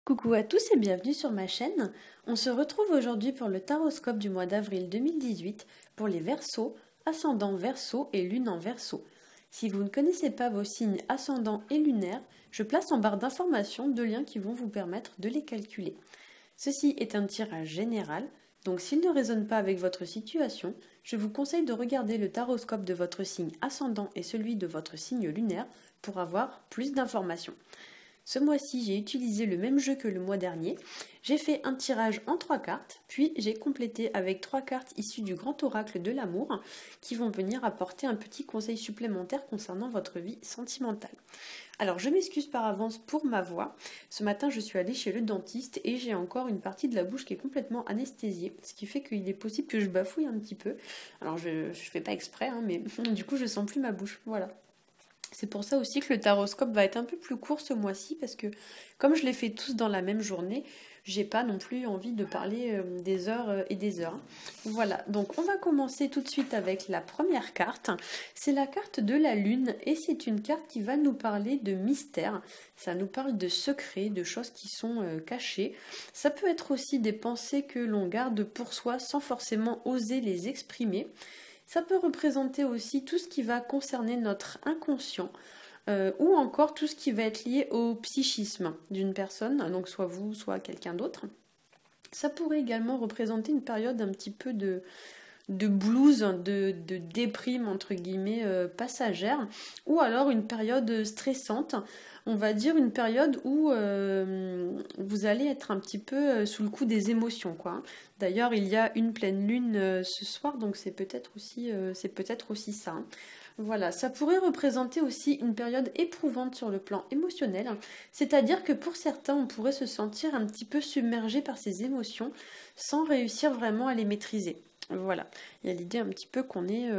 Coucou à tous et bienvenue sur ma chaîne. On se retrouve aujourd'hui pour le taroscope du mois d'avril 2018 pour les Verseaux, ascendant Verseau et lune en Verseau. Si vous ne connaissez pas vos signes ascendants et lunaires, je place en barre d'informations deux liens qui vont vous permettre de les calculer. Ceci est un tirage général, donc s'il ne résonne pas avec votre situation, je vous conseille de regarder le taroscope de votre signe ascendant et celui de votre signe lunaire pour avoir plus d'informations. Ce mois-ci, j'ai utilisé le même jeu que le mois dernier. J'ai fait un tirage en 3 cartes, puis j'ai complété avec 3 cartes issues du grand oracle de l'amour qui vont venir apporter un petit conseil supplémentaire concernant votre vie sentimentale. Alors, je m'excuse par avance pour ma voix. Ce matin, je suis allée chez le dentiste et j'ai encore une partie de la bouche qui est complètement anesthésiée, ce qui fait qu'il est possible que je bafouille un petit peu. Alors, je ne fais pas exprès, mais du coup, je sens plus ma bouche. Voilà. C'est pour ça aussi que le taroscope va être un peu plus court ce mois-ci parce que comme je les fais tous dans la même journée, j'ai pas non plus envie de parler des heures et des heures. Voilà, donc on va commencer tout de suite avec la première carte. C'est la carte de la lune et c'est une carte qui va nous parler de mystère. Ça nous parle de secrets, de choses qui sont cachées. Ça peut être aussi des pensées que l'on garde pour soi sans forcément oser les exprimer. Ça peut représenter aussi tout ce qui va concerner notre inconscient ou encore tout ce qui va être lié au psychisme d'une personne, donc soit vous, soit quelqu'un d'autre. Ça pourrait également représenter une période un petit peu de blues, de déprime entre guillemets passagère, ou alors une période stressante, on va dire une période où vous allez être un petit peu sous le coup des émotions, quoi. D'ailleurs, il y a une pleine lune ce soir, donc c'est peut-être aussi ça. Voilà, ça pourrait représenter aussi une période éprouvante sur le plan émotionnel, c'est-à-dire que pour certains, on pourrait se sentir un petit peu submergé par ces émotions sans réussir vraiment à les maîtriser. Voilà, il y a l'idée un petit peu qu'on est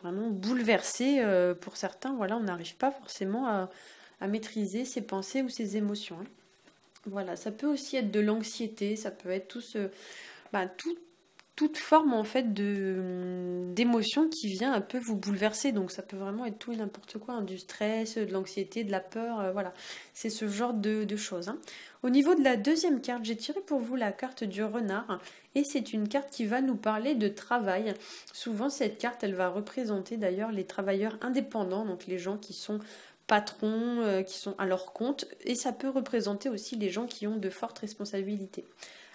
vraiment bouleversé pour certains. Voilà, on n'arrive pas forcément à maîtriser ses pensées ou ses émotions. Voilà, ça peut aussi être de l'anxiété, ça peut être toute forme en fait d'émotion qui vient un peu vous bouleverser. Donc ça peut vraiment être tout et n'importe quoi, du stress, de l'anxiété, de la peur, voilà. C'est ce genre de choses. Au niveau de la deuxième carte, j'ai tiré pour vous la carte du renard et c'est une carte qui va nous parler de travail. Souvent cette carte, elle va représenter d'ailleurs les travailleurs indépendants, donc les gens qui sont patrons, qui sont à leur compte, et ça peut représenter aussi les gens qui ont de fortes responsabilités.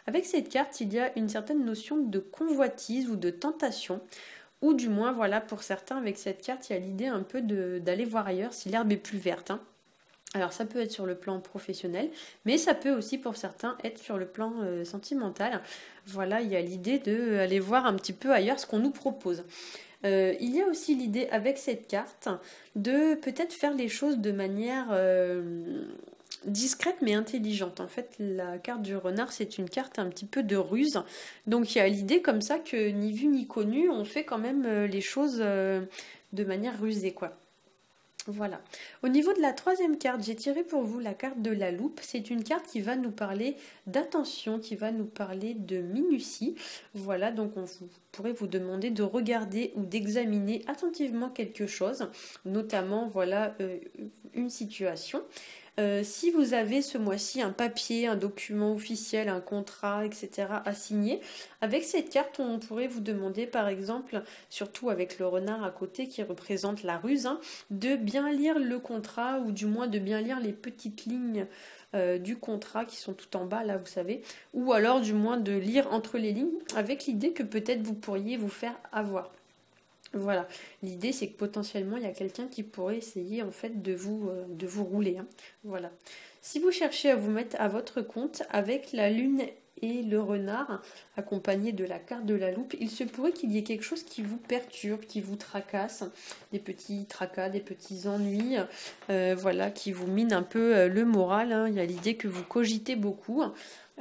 Avec cette carte, il y a une certaine notion de convoitise ou de tentation, ou du moins, voilà, pour certains, avec cette carte, il y a l'idée un peu d'aller voir ailleurs si l'herbe est plus verte. Alors ça peut être sur le plan professionnel, mais ça peut aussi pour certains être sur le plan sentimental. Voilà, il y a l'idée d'aller voir un petit peu ailleurs ce qu'on nous propose. Il y a aussi l'idée avec cette carte de peut-être faire les choses de manière discrète mais intelligente. En fait, la carte du renard, c'est une carte un petit peu de ruse. Donc il y a l'idée comme ça que ni vu ni connu, on fait quand même les choses de manière rusée, quoi. Voilà. Au niveau de la troisième carte, j'ai tiré pour vous la carte de la loupe. C'est une carte qui va nous parler d'attention, qui va nous parler de minutie. Voilà, donc pourrait vous demander de regarder ou d'examiner attentivement quelque chose, notamment voilà une situation. Si vous avez ce mois-ci un papier, un document officiel, un contrat, etc. à signer, avec cette carte, on pourrait vous demander par exemple, surtout avec le renard à côté qui représente la ruse, de bien lire le contrat ou du moins de bien lire les petites lignes du contrat qui sont tout en bas là, vous savez, ou alors du moins de lire entre les lignes avec l'idée que peut-être vous pourriez vous faire avoir. Voilà, l'idée c'est que potentiellement il y a quelqu'un qui pourrait essayer en fait de vous rouler. Voilà. Si vous cherchez à vous mettre à votre compte avec la lune et le renard, accompagné de la carte de la loupe, il se pourrait qu'il y ait quelque chose qui vous perturbe, qui vous tracasse, des petits tracas, des petits ennuis, voilà, qui vous mine un peu le moral. Il y a l'idée que vous cogitez beaucoup.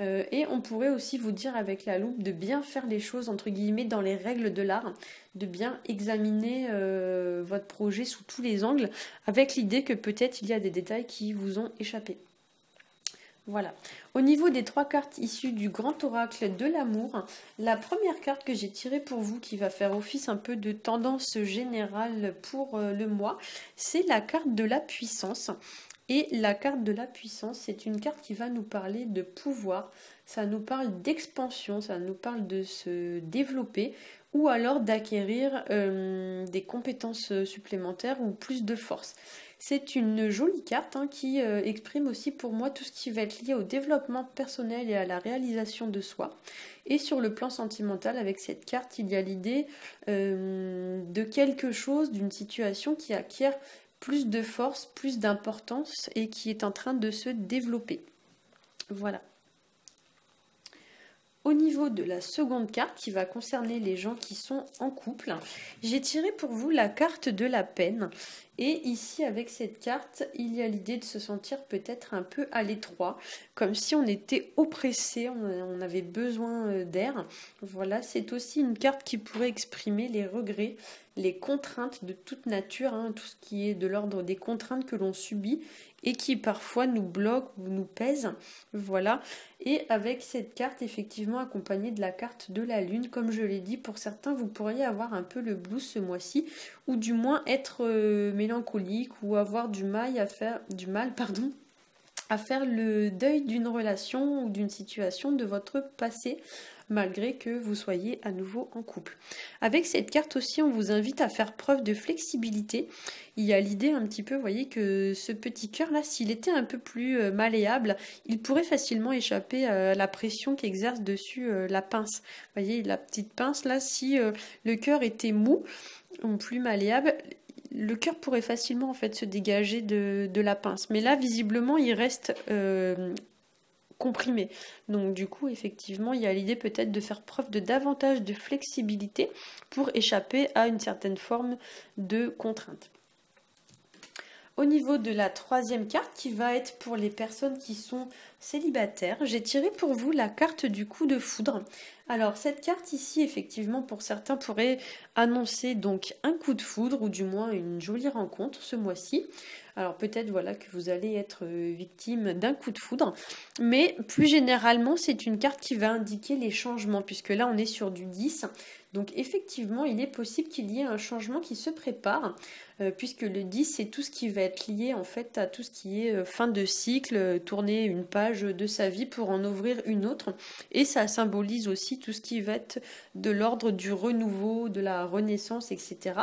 Et on pourrait aussi vous dire avec la loupe de bien faire les choses entre guillemets dans les règles de l'art, de bien examiner votre projet sous tous les angles, avec l'idée que peut-être il y a des détails qui vous ont échappé. Voilà. Au niveau des 3 cartes issues du grand oracle de l'amour, la première carte que j'ai tirée pour vous, qui va faire office un peu de tendance générale pour le mois, c'est la carte de la puissance. Et la carte de la puissance, c'est une carte qui va nous parler de pouvoir, ça nous parle d'expansion, ça nous parle de se développer ou alors d'acquérir des compétences supplémentaires ou plus de force. C'est une jolie carte qui exprime aussi pour moi tout ce qui va être lié au développement personnel et à la réalisation de soi. Et sur le plan sentimental, avec cette carte, il y a l'idée de quelque chose, d'une situation qui acquiert plus de force, plus d'importance et qui est en train de se développer. Voilà. Au niveau de la seconde carte qui va concerner les gens qui sont en couple, j'ai tiré pour vous la carte de la peine. Et ici, avec cette carte, il y a l'idée de se sentir peut-être un peu à l'étroit, comme si on était oppressé, on avait besoin d'air. Voilà, c'est aussi une carte qui pourrait exprimer les regrets, les contraintes de toute nature, tout ce qui est de l'ordre des contraintes que l'on subit et qui parfois nous bloquent ou nous pèsent. Voilà. Et avec cette carte, effectivement, accompagnée de la carte de la lune, comme je l'ai dit, pour certains, vous pourriez avoir un peu le blues ce mois-ci, ou du moins être mélancolique ou avoir du mal à faire le deuil d'une relation ou d'une situation de votre passé, malgré que vous soyez à nouveau en couple. Avec cette carte aussi, on vous invite à faire preuve de flexibilité. Il y a l'idée un petit peu, vous voyez, que ce petit cœur là, s'il était un peu plus malléable, il pourrait facilement échapper à la pression qu'exerce dessus la pince. Vous voyez, la petite pince là, si le cœur était mou ou plus malléable, le cœur pourrait facilement en fait se dégager de la pince. Mais là, visiblement, il reste comprimé. Donc du coup, effectivement, il y a l'idée peut-être de faire preuve de davantage de flexibilité pour échapper à une certaine forme de contrainte. Au niveau de la troisième carte, qui va être pour les personnes qui sont célibataires, j'ai tiré pour vous la carte du coup de foudre. Alors cette carte ici, effectivement, pour certains pourrait annoncer donc un coup de foudre ou du moins une jolie rencontre ce mois-ci. Alors peut-être voilà que vous allez être victime d'un coup de foudre, mais plus généralement c'est une carte qui va indiquer les changements, puisque là on est sur du 10. Donc effectivement il est possible qu'il y ait un changement qui se prépare, puisque le 10 c'est tout ce qui va être lié en fait à tout ce qui est fin de cycle, tourner une page de sa vie pour en ouvrir une autre, et ça symbolise aussi tout ce qui va être de l'ordre du renouveau, de la renaissance, etc.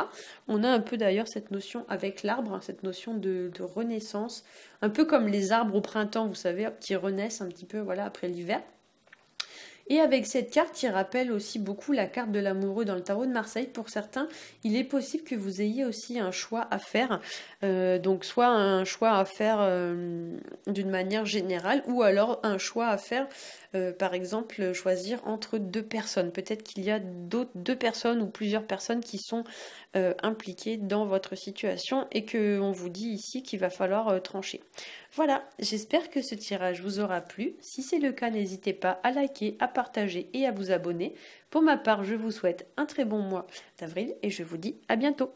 On a un peu d'ailleurs cette notion avec l'arbre, cette notion de renaissance, un peu comme les arbres au printemps, vous savez, qui renaissent un petit peu voilà, après l'hiver. Et avec cette carte qui rappelle aussi beaucoup la carte de l'amoureux dans le tarot de Marseille, pour certains, il est possible que vous ayez aussi un choix à faire. Donc soit un choix à faire d'une manière générale, ou alors un choix à faire, par exemple, choisir entre deux personnes. Peut-être qu'il y a deux personnes ou plusieurs personnes qui sont impliquées dans votre situation et qu'on vous dit ici qu'il va falloir trancher. Voilà, j'espère que ce tirage vous aura plu. Si c'est le cas, n'hésitez pas à liker, à partager et à vous abonner. Pour ma part, je vous souhaite un très bon mois d'avril et je vous dis à bientôt.